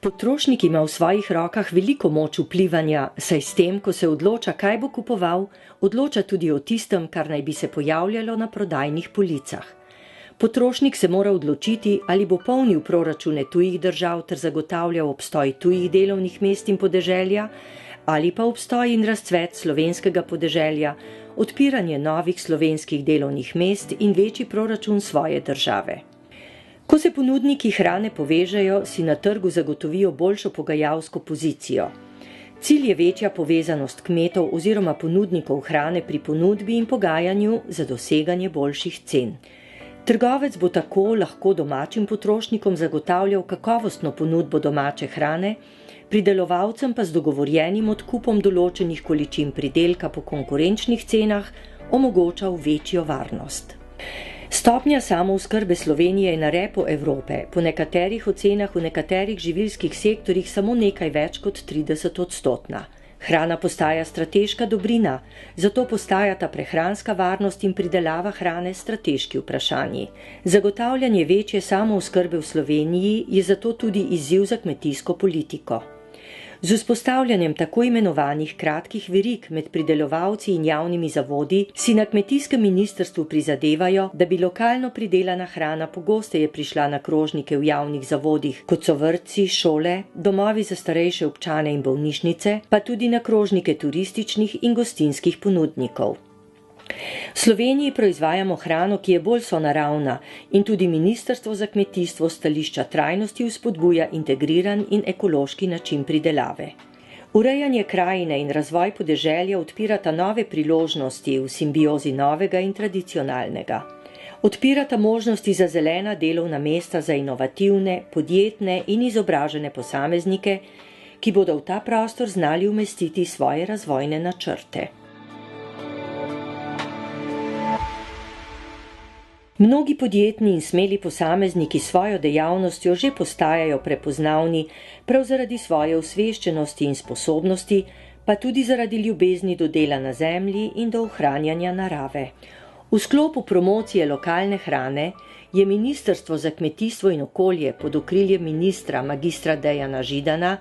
Potrošnik ima v svojih rokah veliko moč vplivanja, saj s tem, ko se odloča, kaj bo kupoval, odloča tudi o tistem, kar naj bi se pojavljalo na prodajnih policah. Potrošnik se mora odločiti, ali bo polnil proračune tujih držav ter zagotavljal obstoj tujih delovnih mest in podeželja, ali pa obstoj in razcvet slovenskega podeželja, odpiranje novih slovenskih delovnih mest in večji proračun svoje države. Ko se ponudniki hrane povežejo, si na trgu zagotovijo boljšo pogajalsko pozicijo. Cilj je večja povezanost kmetov oziroma ponudnikov hrane pri ponudbi in pogajanju za doseganje boljših cen. Trgovec bo tako lahko domačim potrošnikom zagotavljal kakovostno ponudbo domače hrane, pridelovalcem pa z dogovorjenim odkupom določenih količin pridelka po konkurenčnih cenah omogočal večjo varnost. Stopnja samooskrbe Slovenije je na repu Evrope, po nekaterih ocenah v nekaterih živilskih sektorjih samo nekaj več kot 30%. Hrana postaja strateška dobrina, zato postajata prehranska varnost in pridelava hrane strateški vprašanji. Zagotavljanje večje samooskrbe v Sloveniji je zato tudi izziv za kmetijsko politiko. Z vzpostavljanjem tako imenovanih kratkih verig med pridelovalci in javnimi zavodi si na kmetijskem ministrstvu prizadevajo, da bi lokalno pridelana hrana pogosteje prišla na krožnike v javnih zavodih, kot so vrtci, šole, domovi za starejše občane in bolnišnice, pa tudi na krožnike turističnih in gostinskih ponudnikov. V Sloveniji proizvajamo hrano, ki je bolj sonaravna in tudi Ministrstvo za kmetijstvo s stališča trajnosti vzpodbuja integriran in ekološki način pridelave. Urejanje krajine in razvoj podeželja odpirata nove priložnosti v simbiozi novega in tradicionalnega. Odpirata možnosti za zelena delovna mesta za inovativne, podjetne in izobražene posameznike, ki bodo v ta prostor znali umestiti svoje razvojne načrte. Mnogi podjetni in smeli posamezniki svojo dejavnostjo že postajajo prepoznavni, prav zaradi svoje osveščenosti in sposobnosti, pa tudi zaradi ljubezni do dela na zemlji in do ohranjanja narave. V sklopu promocije lokalne hrane je Ministrstvo za kmetijstvo in okolje pod okriljem ministra magistra Dejana Židana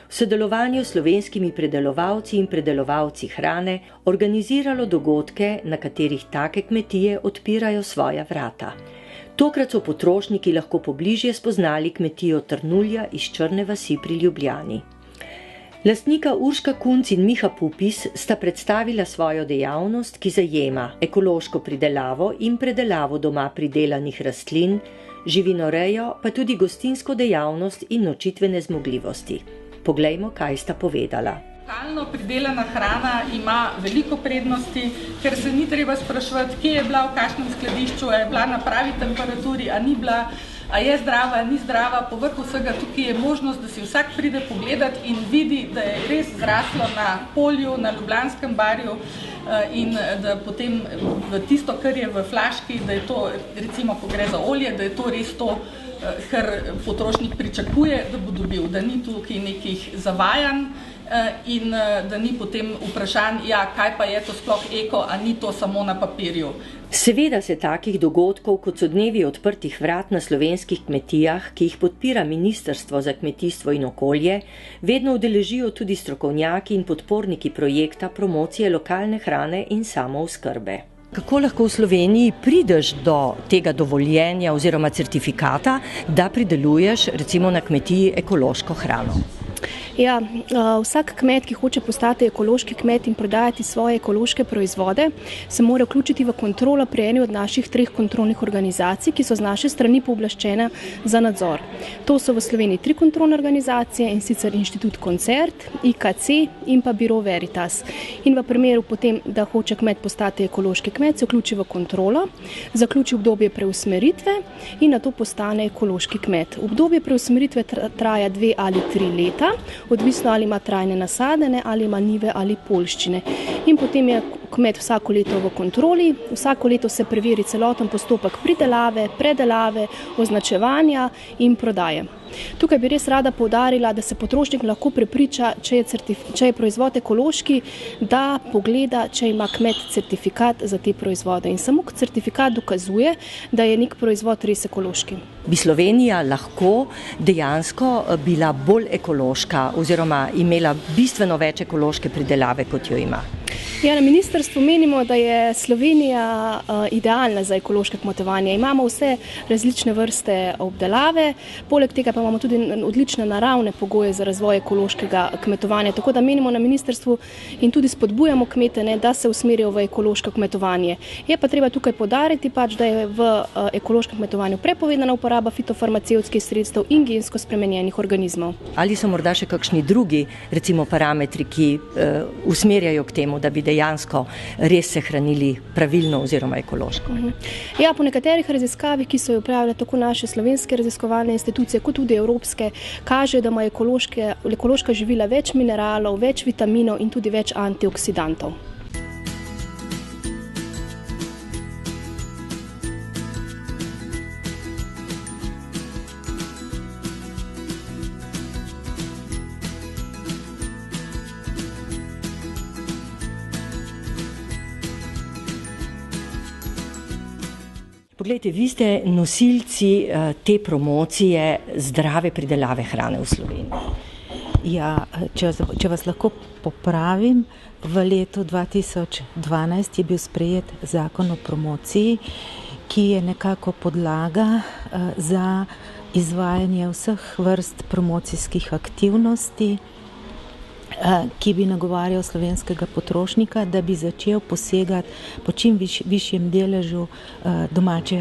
v sodelovanju s slovenskimi predelovalci in predelovalci hrane organiziralo dogodke, na katerih take kmetije odpirajo svoja vrata. Tokrat so potrošniki lahko pobližje spoznali kmetijo Trnulja iz Črne vasi pri Ljubljani. Lastnika Urška Kunc in Miha Pupis sta predstavila svojo dejavnost, ki zajema ekološko pridelavo in predelavo doma pridelanih rastlin, živinorejo, pa tudi gostinsko dejavnost in nočitvene zmogljivosti. Poglejmo, kaj sta povedala. Lokalno pridelana hrana ima veliko prednosti, ker se ni treba spraševati, kje je bila, v kakšnem skladišču, a je bila na pravi temperaturi, a ni bila, a je zdrava, a ni zdrava. Povrh vsega tukaj je možnost, da si vsak pride pogledati in vidi, da je res zraslo na polju, na Ljubljanskem barju in da potem v tisto, kar je v flaški, da je to, recimo, ko gre za olje, da je to res to, kar potrošnik pričakuje, da bo dobil, da ni tukaj nekih zavajanj in da ni potem vprašanj, ja, kaj pa je to sploh eko, a ni to samo na papirju. Seveda se takih dogodkov, kot so dnevi odprtih vrat na slovenskih kmetijah, ki jih podpira Ministrstvo za kmetijstvo in okolje, vedno udeležijo tudi strokovnjaki in podporniki projekta promocije lokalne hrane in samooskrbe. Kako lahko v Sloveniji prideš do tega dovoljenja oziroma certifikata, da prideluješ recimo na kmetiji ekološko hrano? Ja, vsak kmet, ki hoče postati ekološki kmet in prodajati svoje ekološke proizvode, se mora vključiti v kontrolo pri eni od naših 3 kontrolnih organizacij, ki so z naše strani pooblaščene za nadzor. To so v Sloveniji 3 kontrolne organizacije, in sicer Inštitut Koncert, IKC in pa Biro Veritas. In v primeru potem, da hoče kmet postati ekološki kmet, se vključi v kontrolo, zaključi obdobje preusmeritve in nato postane ekološki kmet. Obdobje preusmeritve traja 2 ali 3 leta, odvisno ali ima trajne nasadene, ali ima njive ali poljščine. In potem je kmet vsako leto v kontroli, vsako leto se preveri celoten postopek pridelave, predelave, označevanja in prodaje. Tukaj bi res rada poudarila, da se potrošnik lahko prepriča, če je proizvod ekološki, da pogleda, če ima kmet certifikat za te proizvode. In samo certifikat dokazuje, da je nek proizvod res ekološki. Bi Slovenija lahko dejansko bila bolj ekološka oziroma imela bistveno več ekološke pridelave, kot jo ima? Ja, na ministrstvu menimo, da je Slovenija idealna za ekološko kmetovanje. Imamo vse različne vrste obdelave, poleg tega pa imamo tudi odlične naravne pogoje za razvoj ekološkega kmetovanja. Tako da menimo na ministrstvu in tudi spodbujamo kmete, da se usmerijo v ekološko kmetovanje. Je pa treba tukaj poudariti, da je v ekološkem kmetovanju prepovedana uporaba fitofarmacevtskih sredstev in gensko spremenjenih organizmov. Ali so morda še kakšni drugi, recimo parametri, ki usmerjajo k temu, da bi dejansko res se hranili pravilno oziroma ekološko? Ja, po nekaterih raziskavah, ki so jo opravile tako naše slovenske raziskovalne institucije, kot tudi evropske, kaže, da ima ekološka živila več mineralov, več vitaminov in tudi več antioksidantov. Poglejte, vi ste nosilci te promocije zdrave pridelave hrane v Sloveniji. Ja, če vas lahko popravim, v letu 2012 je bil sprejet zakon o promociji, ki je nekako podlaga za izvajanje vseh vrst promocijskih aktivnosti, ki bi nagovarjal slovenskega potrošnika, da bi začel posegati po čim višjem deležu domače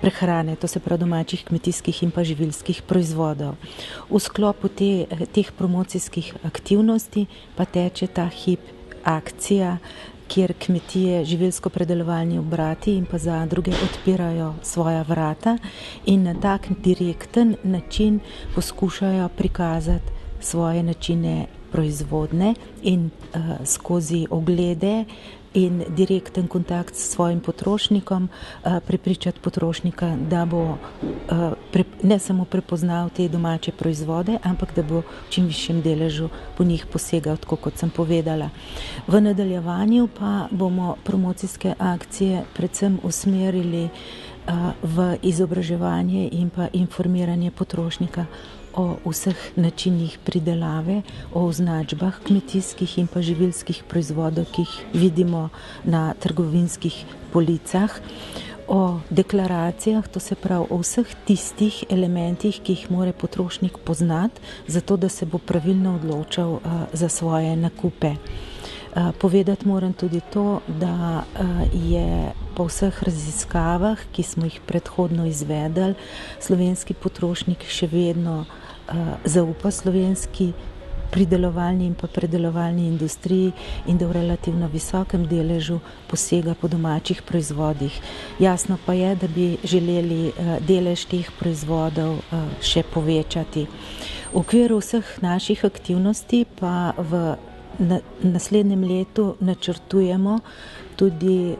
prehrane, to se pravi domačih kmetijskih in pa živilskih proizvodov. V sklopu teh promocijskih aktivnosti pa teče ta hip akcija, kjer kmetije, živilsko-predelovalni obrati in pa zadruge odpirajo svoja vrata in na tak direkten način poskušajo prikazati svoje načine proizvodne in skozi oglede in direkten kontakt s svojim potrošnikom prepričati potrošnika, da bo ne samo prepoznal te domače proizvode, ampak da bo v čim višjem deležu po njih posegal, tako kot sem povedala. V nadaljevanju pa bomo promocijske akcije predvsem usmerili v izobraževanje in pa informiranje potrošnika o vseh načinih pridelave, o označbah kmetijskih in pa živilskih proizvodov, ki jih vidimo na trgovinskih policah, o deklaracijah, to se pravi o vseh tistih elementih, ki jih mora potrošnik poznati, zato da se bo pravilno odločal za svoje nakupe. Povedati moram tudi to, da je po vseh raziskavah, ki smo jih predhodno izvedli, slovenski potrošnik še vedno zaupa slovenski pridelovalni in pa predelovalni industriji in da v relativno visokem deležu posega po domačih proizvodih. Jasno pa je, da bi želeli delež teh proizvodov še povečati. V okviru vseh naših aktivnosti pa v naslednjem letu načrtujemo tudi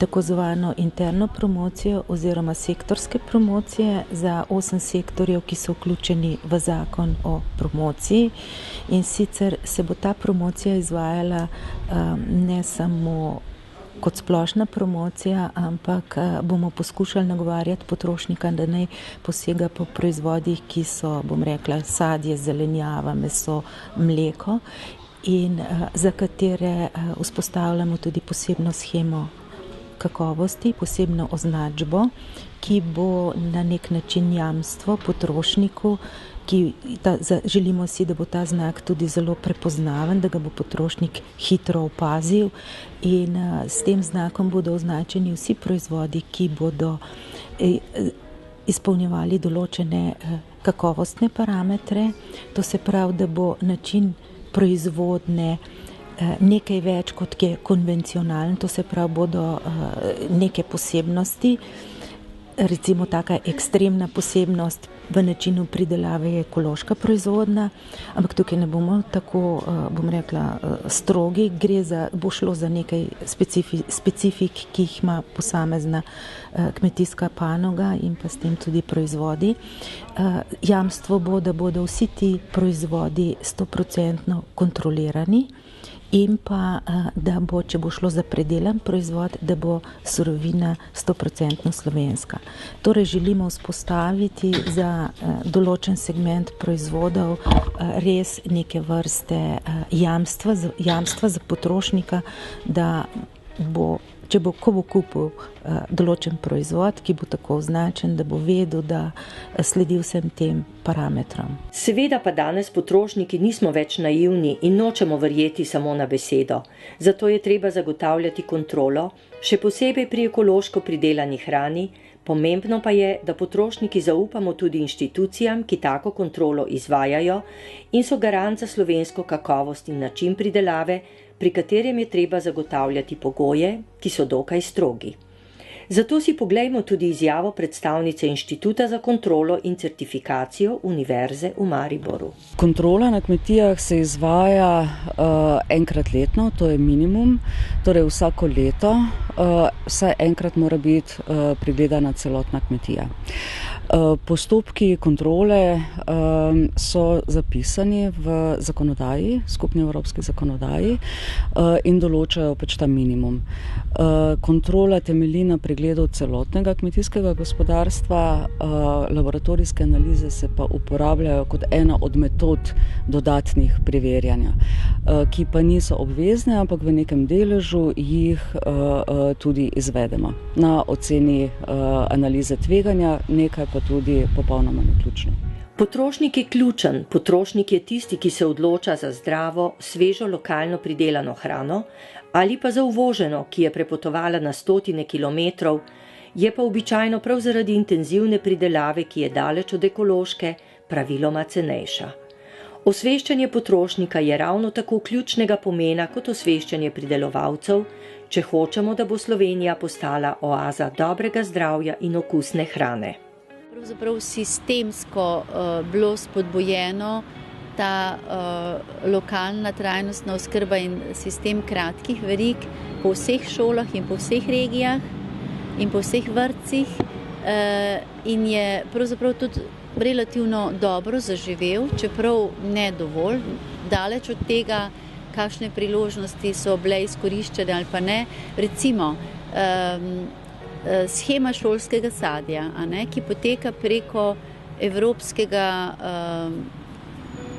tako zvano interno promocijo oziroma sektorske promocije za 8 sektorjev, ki so vključeni v zakon o promociji. In sicer se bo ta promocija izvajala ne samo kot splošna promocija, ampak bomo poskušali nagovarjati potrošnika, da naj posega po proizvodih, ki so, bom rekla, sadje, zelenjava, meso, mleko in za katere vzpostavljamo tudi posebno shemo kakovosti, posebno označbo, ki bo na nek način jamstvo potrošniku, želimo si, da bo ta znak tudi zelo prepoznaven, da ga bo potrošnik hitro opazil in s tem znakom bodo označeni vsi proizvodi, ki bodo izpolnjevali določene kakovostne parametre, to se pravi, da bo način proizvodne nekaj več kot je konvencionalen, to se pravi, bodo neke posebnosti recimo taka ekstremna posebnost v načinu pridelave je ekološka proizvodnja, ampak tukaj ne bomo tako, bom rekla, strogi, bo šlo za nekaj specifik, ki jih ima posamezna kmetijska panoga in pa s tem tudi proizvodi. Jamstvo bo, da bodo vsi ti proizvodi 100% kontrolirani in pa, da bo, če bo šlo za predelan proizvod, da bo surovina 100% slovenska. Torej želimo vzpostaviti za določen segment proizvodov res neke vrste jamstva za potrošnika, da bo, ko bo kupil določen proizvod, ki bo tako označen, da bo vedel, da sledi vsem tem parametrom. Seveda pa danes potrošniki nismo več naivni in nočemo verjeti samo na besedo. Zato je treba zagotavljati kontrolo, še posebej pri ekološko pridelani hrani. Pomembno pa je, da potrošniki zaupamo tudi inštitucijam, ki tako kontrolo izvajajo in so garant za slovensko kakovost in način pridelave, pri katerem je treba zagotavljati pogoje, ki so dokaj strogi. Zato si poglejmo tudi izjavo predstavnice Inštituta za kontrolo in certifikacijo Univerze v Mariboru. Kontrola na kmetijah se izvaja enkrat letno, to je minimum, torej vsako leto, vsaj enkrat mora biti pregledana celotna kmetija. Postopki kontrole so zapisani v zakonodaji, skupni evropski zakonodaji in določajo pač ta minimum. Kontrola temelji na pregledu celotnega kmetijskega gospodarstva, laboratorijske analize se pa uporabljajo kot ena od metod dodatnih preverjanja, ki pa niso obvezne, ampak v nekem deležu jih tudi izvedemo na oceni analize tveganja, nekaj pa tudi popolnoma naključno. Potrošnik je ključen, potrošnik je tisti, ki se odloča za zdravo, svežo lokalno pridelano hrano ali pa za uvoženo, ki je prepotovala na stotine kilometrov, je pa običajno prav zaradi intenzivne pridelave, ki je daleč od ekološke, praviloma cenejša. Osveščanje potrošnika je ravno tako ključnega pomena kot osveščanje pridelovalcev, če hočemo, da bo Slovenija postala oaza dobrega zdravja in okusne hrane. Pravzaprav sistemsko bilo spodbujeno ta lokalna trajnostna oskrba in sistem kratkih verig po vseh šolah in po vseh regijah in po vseh vrtcih in je pravzaprav tudi relativno dobro zaživel, čeprav ne dovolj, daleč od tega, kakšne priložnosti so bile izkoriščene ali pa ne. Recimo, shema šolskega sadja, ki poteka preko evropskega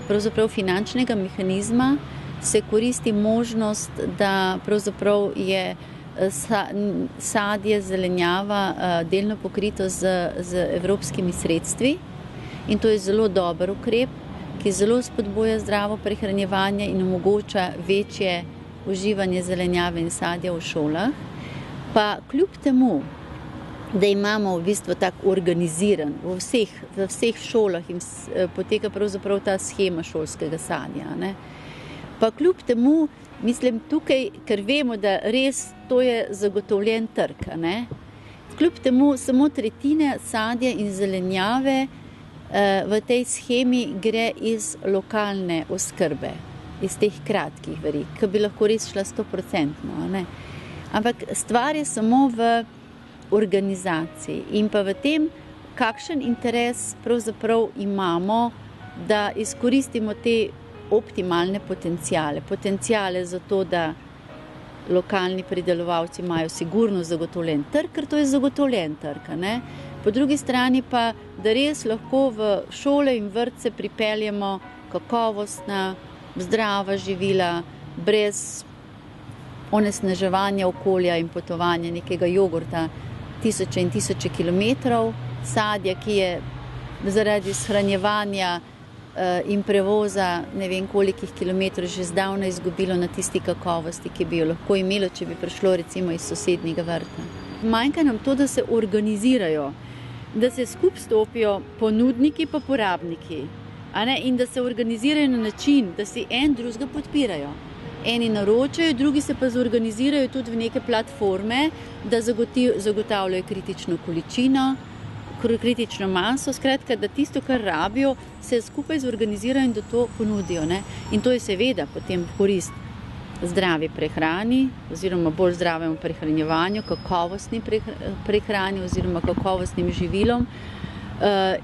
pravzaprav finančnega mehanizma, se koristi možnost, da pravzaprav je sadje, zelenjava delno pokrito z evropskimi sredstvi in to je zelo dober ukrep, ki zelo spodbuja zdravo prehranjevanje in omogoča večje uživanje zelenjave in sadja v šolah. Pa kljub temu, da imamo v bistvu tako organiziran v vseh šolah in poteka pravzaprav ta shema šolskega sadja, pa kljub temu, mislim tukaj, ker vemo, da res to je zagotovljen trg, kljub temu samo tretjina sadja in zelenjave v tej shemi gre iz lokalne oskrbe, iz teh kratkih verig, ki bi lahko res šla 100%, Ampak stvar je samo v organizaciji in pa v tem, kakšen interes pravzaprav imamo, da izkoristimo te optimalne potencijale za to, da lokalni pridelovalci imajo sigurno zagotovljen trg, ker to je zagotovljen trg, Po drugi strani pa, da res lahko v šole in vrtce pripeljemo kakovostna, zdrava živila, brez onesnaževanja okolja in potovanja nekega jogurta tisoče in tisoče kilometrov, sadja, ki je zaradi shranjevanja in prevoza ne vem kolikih kilometrov že zdavnaj izgubilo na tisti kakovosti, ki bi jo lahko imelo, če bi prišlo recimo iz sosednjega vrta. Manjka nam to, da se organizirajo, da se skupaj stopijo ponudniki pa porabniki, in da se organizirajo na način, da si en drugega podpirajo. eni naročajo, drugi se pa zorganizirajo tudi v neke platforme, da zagotavljajo kritično količino, kritično maso, skratka, da tisto, kar rabijo, se skupaj zorganizirajo in da to ponudijo. Ne? In to je seveda potem v korist zdravi prehrani oziroma bolj zdravemu prehranjevanju, kakovostni prehrani oziroma kakovostnim živilom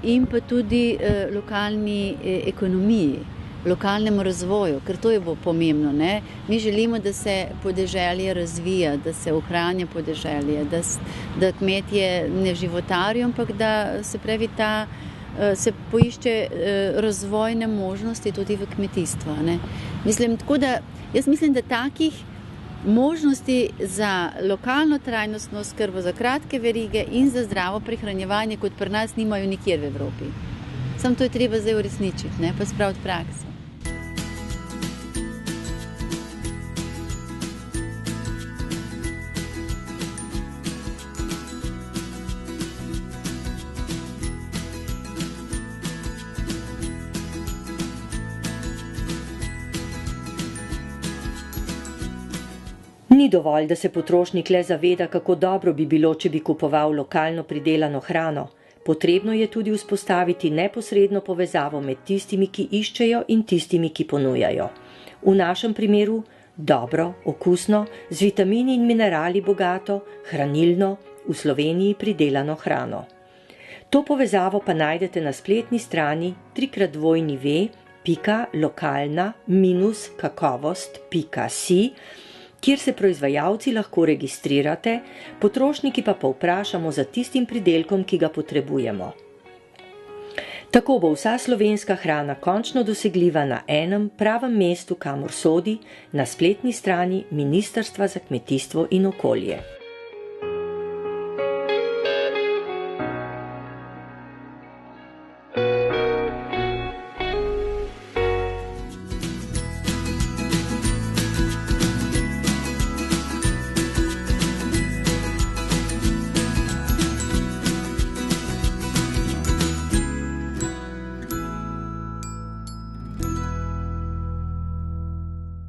in pa tudi lokalni ekonomiji, lokalnemu razvoju, ker to je bo pomembno. Ne? Mi želimo, da se podeželje razvija, da se ohranja podeželje, da kmetje ne životarijo, ampak da se pravi se poišče razvojne možnosti tudi v kmetijstvu. Ne? Jaz mislim, da takih možnosti za lokalno trajnostno oskrbo, za kratke verige in za zdravo prehranjevanje, kot pri nas, nimajo nikjer v Evropi. Samo to je treba zdaj uresničiti, ne? Pa spraviti prakso. Ni dovolj, da se potrošnik le zaveda, kako dobro bi bilo, če bi kupoval lokalno pridelano hrano. Potrebno je tudi vzpostaviti neposredno povezavo med tistimi, ki iščejo in tistimi, ki ponujajo. V našem primeru dobro, okusno, z vitamini in minerali bogato, hranilno, v Sloveniji pridelano hrano. To povezavo pa najdete na spletni strani www.lokalna-kakovost.si, kjer se proizvajalci lahko registrirate, potrošniki pa povprašamo za tistim pridelkom, ki ga potrebujemo. Tako bo vsa slovenska hrana končno dosegljiva na enem pravem mestu, kamor sodi, na spletni strani Ministrstva za kmetijstvo in okolje.